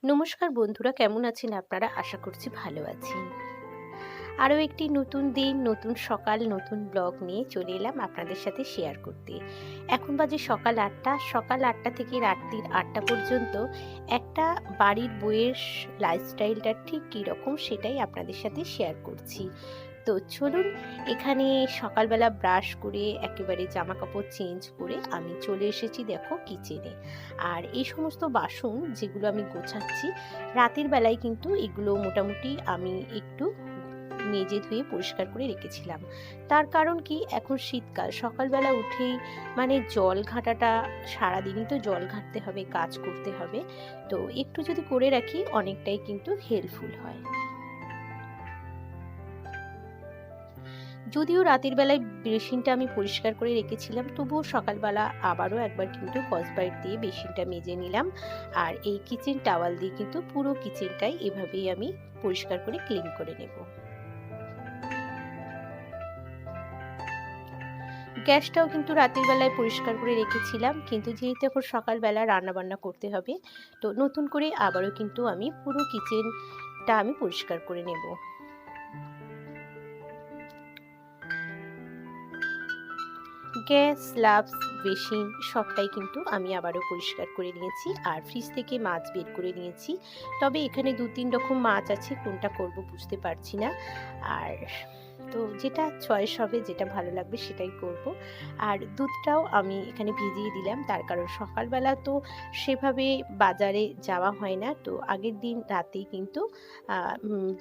নমস্কার বন্ধুরা, কেমন আছেন আপনারা? আশা করছি ভালো আছেন। আরও একটি নতুন দিন, নতুন সকাল, নতুন ব্লগ নিয়ে চলে এলাম আপনাদের সাথে শেয়ার করতে। এখন বাজে সকাল ৮টা। সকাল ৮টা থেকে রাত্রির ৮টা পর্যন্ত একটা বাড়ির বউয়ের লাইফস্টাইলটা ঠিক কীরকম সেটাই আপনাদের সাথে শেয়ার করছি। তো চলুন, এখানে সকালবেলা ব্রাশ করে একেবারে জামা কাপড় চেঞ্জ করে আমি চলে এসেছি দেখো কিচেনে। আর এই সমস্ত বাসন যেগুলো আমি গোছাচ্ছি, রাতের বেলায় কিন্তু এগুলো মোটামুটি আমি একটু মেজে ধুয়ে পরিষ্কার করে রেখেছিলাম। তার কারণ কি, এখন শীতকাল, সকালবেলা উঠেই মানে জল ঘাঁটাটা, সারাদিনই তো জল ঘাঁটতে হবে, কাজ করতে হবে। তো একটু যদি করে রাখি অনেকটাই কিন্তু হেল্পফুল হয়। যদিও রাতের বেলায় বেসিনটা আমি পরিষ্কার করে রেখেছিলাম, তবুও সকালবেলা আবারও একবার কিন্তু স্কচব্রাইট দিয়ে বেসিনটা মেজে নিলাম। আর এই কিচেন টাওয়াল দিয়ে কিন্তু পুরো কিচেনটাই এভাবেই আমি পরিষ্কার করে ক্লিন করে নেব। গ্যাসটাও কিন্তু রাতের বেলায় পরিষ্কার করে রেখেছিলাম, কিন্তু যেহেতু এখন সকালবেলা রান্নাবান্না করতে হবে, তো নতুন করে আবারও কিন্তু আমি পুরো কিচেনটা আমি পরিষ্কার করে নেব। গ্যাস, স্ল্যাবস, বেসিন সবটাই কিন্তু আমি আবারও পরিষ্কার করে নিয়েছি। আর ফ্রিজ থেকে মাছ বের করে নিয়েছি। তবে এখানে ২-৩ রকম মাছ আছে, কোনটা করব বুঝতে পারছি না। আর তো যেটা চয়েস হবে, যেটা ভালো লাগবে সেটাই করব। আর দুধটাও আমি এখানে ভিজিয়ে দিলাম, তার কারণ সকালবেলা তো সেভাবে বাজারে যাওয়া হয় না। তো আগের দিন রাতেই কিন্তু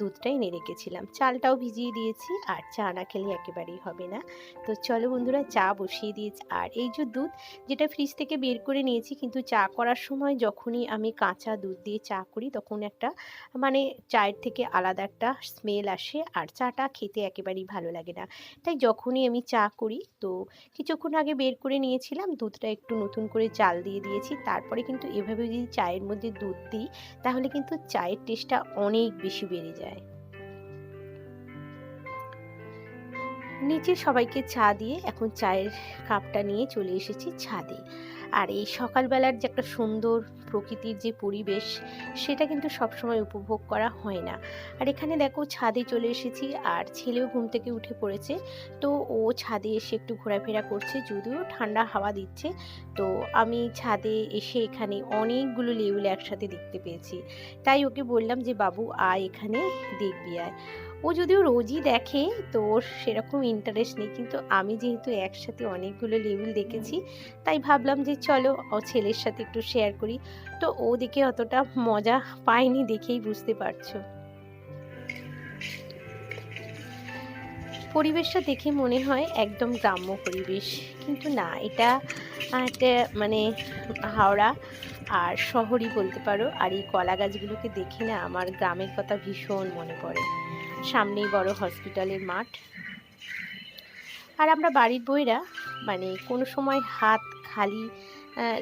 দুধটা এনে রেখেছিলাম। চালটাও ভিজিয়ে দিয়েছি, আর চা না খেলে একেবারেই হবে না। তো চলো বন্ধুরা, চা বসিয়ে দিয়েছি। আর এই যে দুধ, যেটা ফ্রিজ থেকে বের করে নিয়েছি, কিন্তু চা করার সময় যখনই আমি কাঁচা দুধ দিয়ে চা করি, তখন একটা মানে চায়ের থেকে আলাদা একটা স্মেল আসে, আর চাটা খেতে একেবারেই ভালো লাগে না। তাই যখনই আমি চা করি, তো কিছুক্ষণ আগে বের করে নিয়েছিলাম, দুধটা একটু নতুন করে জাল দিয়ে দিয়েছি। তারপরে কিন্তু এভাবে যদি চায়ের মধ্যে দুধ দিই, তাহলে কিন্তু চায়ের টেস্টটা অনেক বেশি বেড়ে যায়। নিচে সবাইকে চা দিয়ে এখন চায়ের কাপটা নিয়ে চলে এসেছি ছাদে। আর এই সকালবেলার যে একটা সুন্দর প্রকৃতির যে পরিবেশ, সেটা কিন্তু সবসময় উপভোগ করা হয় না। আর এখানে দেখো ছাদে চলে এসেছি, আর ছেলেও ঘুম থেকে উঠে পড়েছে। তো ও ছাদে এসে একটু ঘোরাফেরা করছে, যদিও ঠান্ডা হাওয়া দিচ্ছে। তো আমি ছাদে এসে এখানে অনেকগুলো লেবু একসাথে দেখতে পেয়েছি। তাই ওকে বললাম যে বাবু আয়, এখানে দেখবি আয়। ও যদিও রোজই দেখে, তো ওর সেরকম ইন্টারেস্ট নেই, কিন্তু আমি যেহেতু একসাথে অনেকগুলো লেবুল দেখেছি, তাই ভাবলাম যে চলো ও ছেলের সাথে একটু শেয়ার করি। তো ও দেখে অতটা মজা পায়নি, দেখেই বুঝতে পারছো। পরিবেশটা দেখে মনে হয় একদম গ্রাম্য পরিবেশ, কিন্তু না, এটা একটা মানে হাওড়া আর শহরই বলতে পারো। আর এই কলা গাছগুলোকে দেখে না আমার গ্রামের কথা ভীষণ মনে পড়ে। সামনেই বড় হসপিটালের মাঠ। আর আমরা বাড়ির বউয়েরা মানে কোনো সময় হাত খালি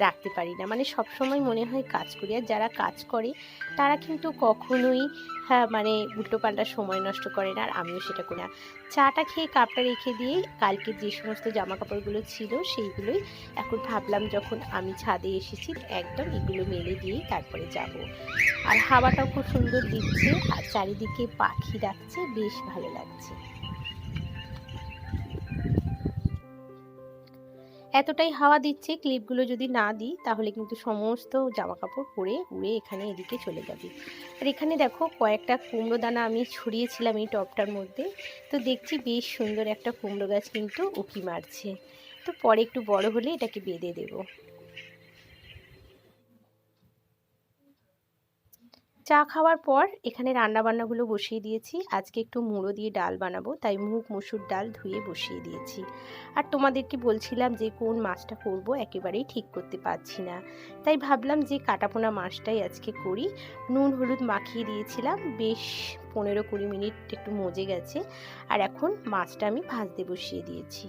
রাখতে পারি না, মানে সবসময় মনে হয় কাজ করি। আর যারা কাজ করে তারা কিন্তু কখনোই মানে উল্টোপাল্টা সময় নষ্ট করে না, আর আমিও সেটা করি না। চাটা খেয়ে কাপটা রেখে দিয়ে কালকে যে সমস্ত জামা কাপড়গুলো ছিল সেইগুলোই এখন ভাবলাম, যখন আমি ছাদে এসেছি একদম এগুলো মেলে দিয়েই তারপরে যাব। আর হাওয়াটাও খুব সুন্দর দিচ্ছে, আর চারিদিকে পাখি ডাকছে, বেশ ভালো লাগছে। এতটাই হাওয়া দিচ্ছে, ক্লিপগুলো যদি না দিই তাহলে কিন্তু সমস্ত জামাকাপড় পরে উড়ে এখানে এদিকে চলে যাবে। আর এখানে দেখো কয়েকটা কুমড়ো দানা আমি ছড়িয়েছিলাম এই টবটার মধ্যে। তো দেখছি বেশ সুন্দর একটা কুমড়ো গাছ কিন্তু উঁকি মারছে। তো পরে একটু বড় হলে এটাকে বেঁধে দেবো। চা খাওয়ার পর এখানে রান্নাবান্নাগুলো বসিয়ে দিয়েছি। আজকে একটু মুড়ো দিয়ে ডাল বানাবো, তাই মুগ মসুর ডাল ধুয়ে বসিয়ে দিয়েছি। আর তোমাদেরকে বলছিলাম যে কোন মাছটা করব, একেবারেই ঠিক করতে পারছি না। তাই ভাবলাম যে কাটাপোনা মাছটাই আজকে করি। নুন হলুদ মাখিয়ে দিয়েছিলাম, বেশ 15-20 মিনিট একটু মজে গেছে। আর এখন মাছটা আমি ভাজতে বসিয়ে দিয়েছি।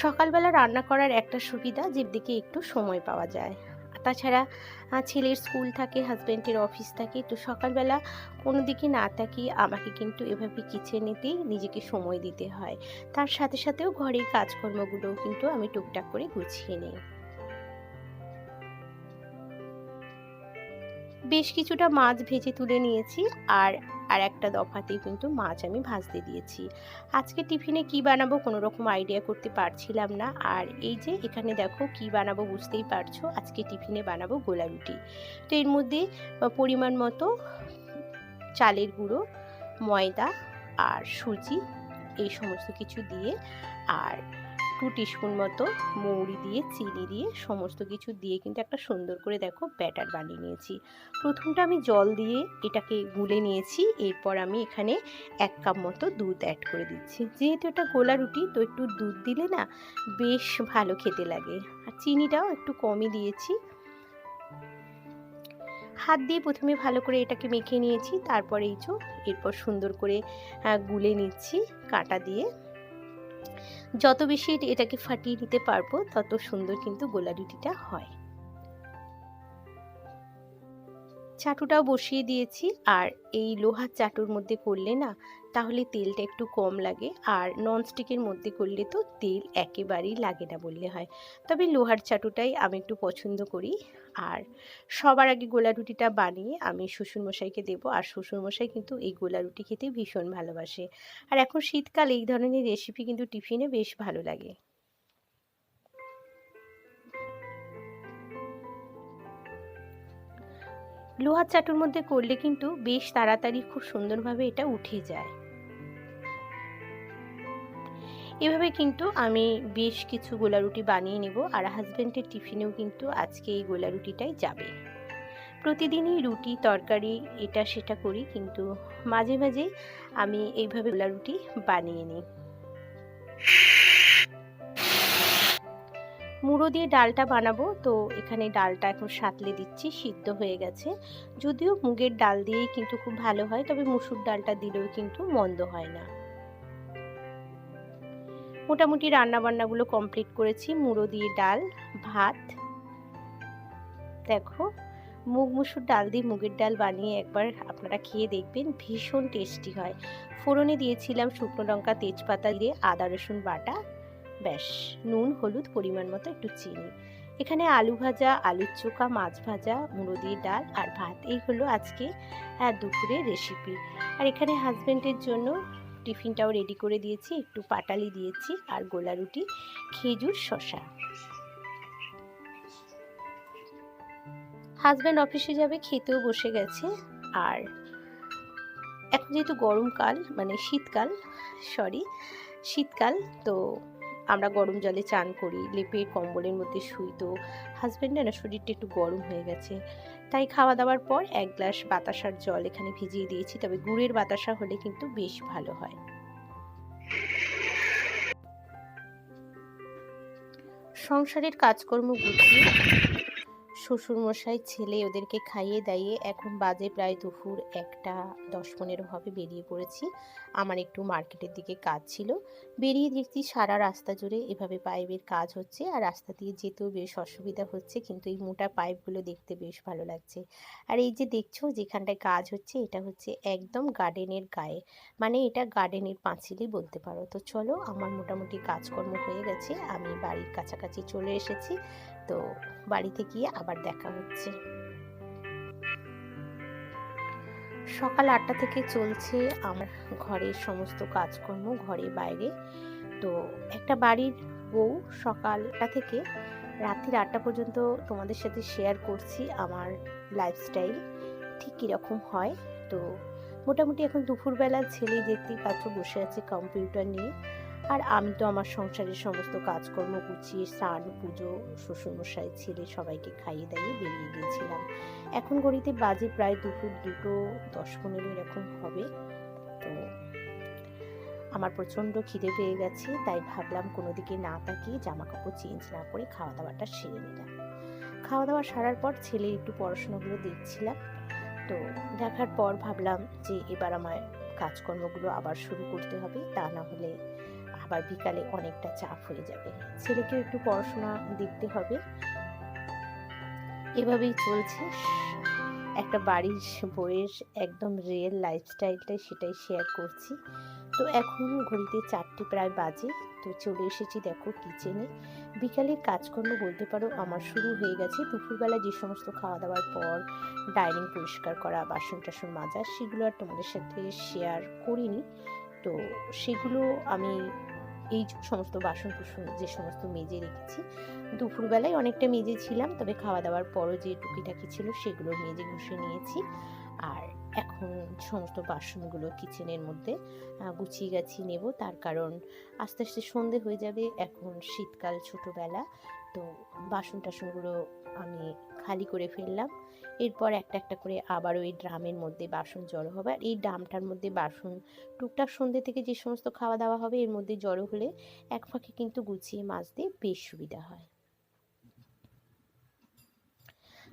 সকালবেলা রান্না করার একটা সুবিধা, যেদিকে একটু সময় পাওয়া যায়। তাছাড়া ছেলের স্কুল থাকে, হাজব্যান্ডের অফিস থাকে, তো সকালবেলা কোনো দিকে না তাকিয়ে আমাকে কিন্তু এভাবে কিচেনেতেই নিজেকে সময় দিতে হয়। তার সাথে সাথেও ঘরের কাজকর্মগুলোও কিন্তু আমি টুকটাক করে গুছিয়ে নিই। বেশ কিছুটা মাছ ভেজে তুলে নিয়েছি, আর আর একটা দফাতেই কিন্তু মাছ আমি ভাজতে দিয়েছি। আজকে টিফিনে কি বানাবো কোনো রকম আইডিয়া করতে পারছিলাম না। আর এই যে এখানে দেখো কি বানাবো বুঝতেই পারছো, আজকে টিফিনে বানাবো গোলা রুটি। তো এর মধ্যে পরিমাণ মতো চালের গুঁড়ো, ময়দা আর সুজি এই সমস্ত কিছু দিয়ে, আর 2 টিস্পুন মতো মৌরি দিয়ে, চিনি দিয়ে, সমস্ত কিছু দিয়ে কিন্তু একটা সুন্দর করে দেখো ব্যাটার বানিয়ে নিয়েছি। প্রথমটা আমি জল দিয়ে এটাকে গুলে নিয়েছি, এরপর আমি এখানে 1 কাপ মতো দুধ অ্যাড করে দিচ্ছি। যেহেতু এটা গোলা রুটি, তো একটু দুধ দিলে না বেশ ভালো খেতে লাগে। আর চিনিটাও একটু কমই দিয়েছি। হাত দিয়ে প্রথমে ভালো করে এটাকে মেখে নিয়েছি, তারপরে এরপর সুন্দর করে গুলে নিচ্ছি কাঁটা দিয়ে। যত বেশি এটাকে ফাটিয়ে নিতে পারবো তত সুন্দর কিন্তু গোলা রুটিটা হয়। চাটুটাও বসিয়ে দিয়েছি, আর এই লোহার চাটুর মধ্যে করলে না তাহলে তেলটা একটু কম লাগে, আর ননস্টিকের মধ্যে করলে তো তেল একেবারেই লাগে না বললে হয়। তবে লোহার চাটুটাই আমি একটু পছন্দ করি। আর সবার আগে গোলা রুটিটা বানিয়ে আমি শ্বশুরমশাইকে দেবো, আর শ্বশুরমশাই কিন্তু এই গোলা রুটি খেতে ভীষণ ভালোবাসে। আর এখন শীতকাল এই ধরনের রেসিপি কিন্তু টিফিনে বেশ ভালো লাগে। লোহার চাটুর মধ্যে করলে কিন্তু বেশ তাড়াতাড়ি খুব সুন্দরভাবে এটা উঠে যায়। এভাবে কিন্তু আমি বেশ কিছু গোলা রুটি বানিয়ে নেব, আর হাজব্যান্ডের টিফিনেও কিন্তু আজকে এই গোলা রুটিটাই যাবে। প্রতিদিনই রুটি তরকারি এটা সেটা করি, কিন্তু মাঝে মাঝে আমি এইভাবে গোলা রুটি বানিয়ে নিই। মুড়ো দিয়ে ডালটা বানাবো, তো এখানে ডালটা এখন সাঁতলে দিচ্ছি, সিদ্ধ হয়ে গেছে। যদিও মুগের ডাল দিয়েই কিন্তু খুব ভালো হয়, তবে মুসুর ডালটা দিলেও কিন্তু মন্দ হয় না। মোটামুটি রান্নাবান্নাগুলো কমপ্লিট করেছি। মুড়ো দিয়ে ডাল, ভাত। দেখো, মুসুর ডাল দিয়ে মুগের ডাল বানিয়ে একবার আপনারা খেয়ে দেখবেন, ভীষণ টেস্টি হয়। ফোড়নে দিয়েছিলাম শুকনো লঙ্কা, তেজপাতা দিয়ে আদা রসুন বাটা, ব্যাস নুন হলুদ পরিমাণ মতো, একটু চিনি। এখানে আলু ভাজা, আলুর চোখা, মাছ ভাজা, মুড়ো দিয়ে ডাল আর ভাত, এই হলো আজকে দুপুরের রেসিপি। আর এখানে হাজব্যান্ডের জন্য টিফিনটাও রেডি করে দিয়েছি, একটু পাটালি দিয়েছি আর গোলা রুটি, খেজুর, শসা। হাজব্যান্ড অফিসে যাবে, খেতেও বসে গেছে। আর এখন যেহেতু গরমকাল, মানে শীতকাল, তো আমরা গরম জলে চান করি, লেপে কম্বলের মধ্যে শুই। তো হাজব্যান্ডের না শরীরটা একটু গরম হয়ে গেছে, তাই খাওয়া দাওয়ার পর 1 গ্লাস বাতাসার জল এখানে ভিজিয়ে দিয়েছি। তবে গুড়ের বাতাসা হলে কিন্তু বেশ ভালো হয়। সংসারের কাজকর্ম গুছিয়ে শ্বশুরমশাই, ছেলে ওদেরকে খাইয়ে দাইয়ে এখন বাজে প্রায় দুপুর 1:10-15 হবে, বেরিয়ে পড়েছি। আমার একটু মার্কেটের দিকে কাজ ছিল। বেরিয়ে দেখছি সারা রাস্তা জুড়ে এভাবে পাইপের কাজ হচ্ছে, আর রাস্তা দিয়ে যেতেও বেশ অসুবিধা হচ্ছে, কিন্তু এই মোটা পাইপগুলো দেখতে বেশ ভালো লাগছে। আর এই যে দেখছো যেখানটায় কাজ হচ্ছে, এটা হচ্ছে একদম গার্ডেনের গায়ে, মানে এটা গার্ডেনের পাঁচিলই বলতে পারো। তো চলো, আমার মোটামুটি কাজকর্ম হয়ে গেছে, আমি বাড়ির কাছাকাছি চলে এসেছি। তো বাড়িতে গিয়ে আবার দেখা হচ্ছে। সকাল 8টা থেকে চলছে আমার ঘরের সমস্ত কাজকর্ম, ঘরে বাইরে। তো একটা বাড়ির বউ সকালটা থেকে রাত্রি 8টা পর্যন্ত তোমাদের সাথে শেয়ার করছি আমার লাইফস্টাইল ঠিক কীরকম হয়। তো মোটামুটি এখন দুপুরবেলা ছেলে দেখতেই পাচ্ছ বসে আছে কম্পিউটার নিয়ে, আর আমি তো আমার সংসারের সমস্ত কাজকর্ম গুছিয়ে স্নান, পুজো, শ্বশুরমশাই, ছেলে সবাইকে খাইয়ে দাইয়ে বেরিয়ে গিয়েছিলাম। এখন ঘড়িতে বাজে প্রায় দুপুর 2:10-15 এরকম হবে। তো আমার প্রচণ্ড খিদে পেয়ে গেছে, তাই ভাবলাম কোনো দিকে না তাকিয়ে জামা কাপড় চেঞ্জ না করে খাওয়া দাওয়াটা সেরে নিলাম। খাওয়া দাওয়া সারার পর ছেলের একটু পড়াশোনাগুলো দেখছিলাম। তো দেখার পর ভাবলাম যে এবার আমার কাজকর্মগুলো আবার শুরু করতে হবে, তা না হলে আবার বিকালে অনেকটা চাপ হয়ে যাবে। ছেলেকে একটু পড়াশোনা দেখতে হবে। এভাবেই চলছে। একটা বাড়ির বউয়ের একদম রিয়েল লাইফস্টাইলটাই সেটাই শেয়ার করছি। তো এখন ঘড়িতে 4টে প্রায় বাজে। তো চলে এসেছি দেখো কিচেনে। বিকালের কাজকর্ম বলতে পারো আমার শুরু হয়ে গেছে। দুপুরবেলা যে সমস্ত খাওয়া দাওয়ার পর ডাইনিং পরিষ্কার করা, বাসন টাসন মাজা, সেগুলো আর তোমাদের সাথে শেয়ার করিনি। তো সেগুলো আমি এই যে সমস্ত বাসন কুসন যে সমস্ত মেজে রেখেছি, দুপুরবেলায় অনেকটা মেজেছিলাম, তবে খাওয়া দাওয়ার পরও যে টুকিটাকি ছিল সেগুলো মেজে ঘষে নিয়েছি। আর এখন সমস্ত বাসনগুলো কিচেনের মধ্যে গুছিয়ে গাছিয়ে নেব, তার কারণ আস্তে আস্তে সন্ধে হয়ে যাবে। এখন শীতকাল, ছোটোবেলা, তো বাসন টাসনগুলো আমি খালি করে ফেললাম। এরপর একটা একটা করে আবারও এই ড্রামের মধ্যে বাসন জড়ো হবে, আর এই ড্রামটার মধ্যে বাসন টুকটাক সন্ধ্যে থেকে যে সমস্ত খাওয়া দাওয়া হবে এর মধ্যে জড়ো হলে এক ফাঁকে কিন্তু গুছিয়ে মাজতে বেশ সুবিধা হয়।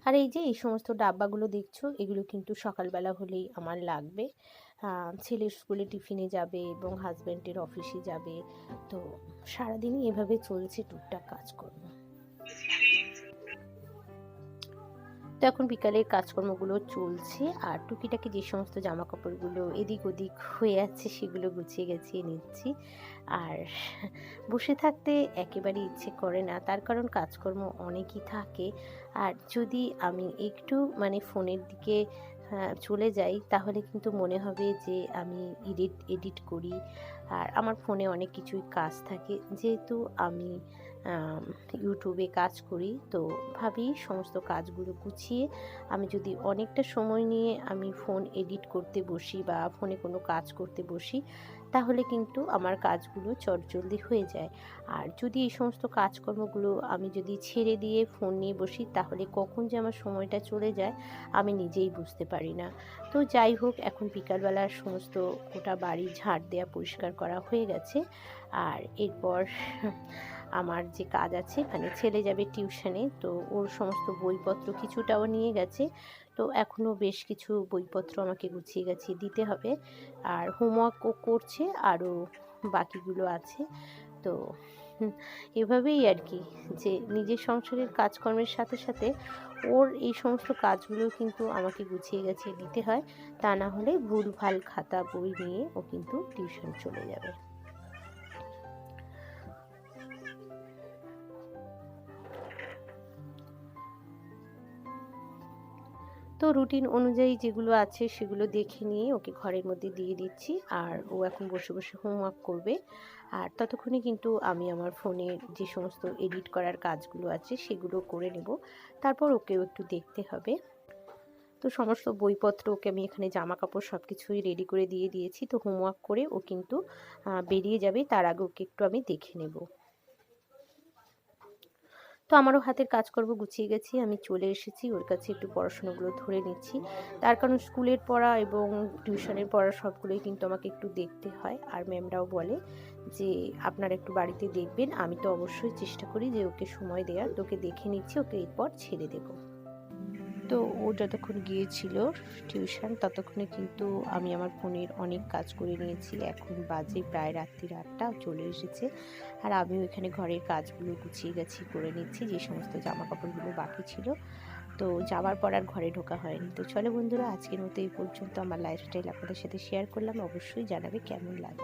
আর এই যে এই সমস্ত ডাব্বাগুলো দেখছো, এগুলো কিন্তু সকালবেলা হলেই আমার লাগবে। ছেলের স্কুলে টিফিনে যাবে এবং হাজব্যান্ডের অফিসে যাবে, তো সারাদিনই এভাবে চলছে টুকটাক কাজকর্ম। তো এখন বিকালের কাজকর্মগুলো চলছে, আর টুকিটাকি যে সমস্ত জামা কাপড়গুলো এদিক ওদিক হয়ে আছে সেগুলো গুছিয়ে গেছিয়ে নিচ্ছি। আর বসে থাকতে একেবারে ইচ্ছে করে না, তার কারণ কাজকর্ম অনেকই থাকে। আর যদি আমি একটু মানে ফোনের দিকে চলে যাই, তাহলে কিন্তু মনে হবে যে আমি এডিট করি। আর আমার ফোনে অনেক কিছুই কাজ থাকে, যেহেতু আমি ইউটিউবে কাজ করি, তো ভাবি সমস্ত কাজগুলো গুছিয়ে আমি যদি অনেকটা সময় নিয়ে আমি ফোন এডিট করতে বসি বা ফোনে কোনো কাজ করতে বসি, তাহলে কিন্তু আমার কাজগুলো চটজলদি হয়ে যায়। আর যদি এই সমস্ত কাজকর্মগুলো আমি যদি ছেড়ে দিয়ে ফোন নিয়ে বসি, তাহলে কখন যে আমার সময়টা চলে যায় আমি নিজেই বুঝতে পারি না। তো যাই হোক, এখন বিকালবেলার সমস্ত গোটা বাড়ি ঝাড় দেওয়া পরিষ্কার করা হয়ে গেছে। আর এরপর আমার যে কাজ আছে, মানে ছেলে যাবে টিউশনে, তো ওর সমস্ত বইপত্র কিছুটাও নিয়ে গেছে, তো এখনও বেশ কিছু বইপত্র আমাকে গুছিয়ে গাছিয়ে দিতে হবে। আর হোমওয়ার্কও করছে, আরও বাকিগুলো আছে। তো এভাবেই আর কি, যে নিজের সংসারের কাজকর্মের সাথে সাথে ওর এই সমস্ত কাজগুলো কিন্তু আমাকে গুছিয়ে গাছিয়ে দিতে হয়, তা না হলে ভুলভাল খাতা বই নিয়ে ও কিন্তু টিউশন চলে যাবে। তো রুটিন অনুযায়ী যেগুলো আছে সেগুলো দেখে নিয়ে ওকে ঘরের মধ্যে দিয়ে দিচ্ছি, আর ও এখন বসে বসে হোমওয়ার্ক করবে। আর ততক্ষণে কিন্তু আমি আমার ফোনের যে সমস্ত এডিট করার কাজগুলো আছে সেগুলো করে নেব, তারপর ওকেও একটু দেখতে হবে। তো সমস্ত বইপত্র ওকে আমি এখানে জামা কাপড় সব কিছুই রেডি করে দিয়ে দিয়েছি, তো হোমওয়ার্ক করে ও কিন্তু বেরিয়ে যাবে, তার আগে ওকে একটু আমি দেখে নেব। তো আমারও হাতের কাজকর্ম গুছিয়ে গেছি, আমি চলে এসেছি ওর কাছে, একটু পড়াশোনাগুলো ধরে নিচ্ছি, তার কারণ স্কুলের পড়া এবং টিউশনের পড়া সবগুলোই কিন্তু আমাকে একটু দেখতে হয়। আর ম্যামরাও বলে যে আপনারা একটু বাড়িতে দেখবেন, আমি তো অবশ্যই চেষ্টা করি যে ওকে সময় দেওয়ার, তোকে দেখে নিচ্ছি, ওকে এরপর ছেড়ে দেবো। তো ও যতক্ষণ গিয়েছিল টিউশন, ততক্ষণে কিন্তু আমি আমার ফোনের অনেক কাজ করে নিয়েছি। এখন বাজে প্রায় রাত্রি 8টা, চলে এসেছে। আর আমিও এখানে ঘরের কাজগুলো গুছিয়ে গাছিয়ে করে নিচ্ছি, যে সমস্ত জামা কাপড়গুলো বাকি ছিল। তো যাওয়ার পর আর ঘরে ঢোকা হয়নি। তো চলো বন্ধুরা, আজকের মতো এই পর্যন্ত। আমার লাইফস্টাইল আপনাদের সাথে শেয়ার করলাম, অবশ্যই জানাবে কেমন লাগে।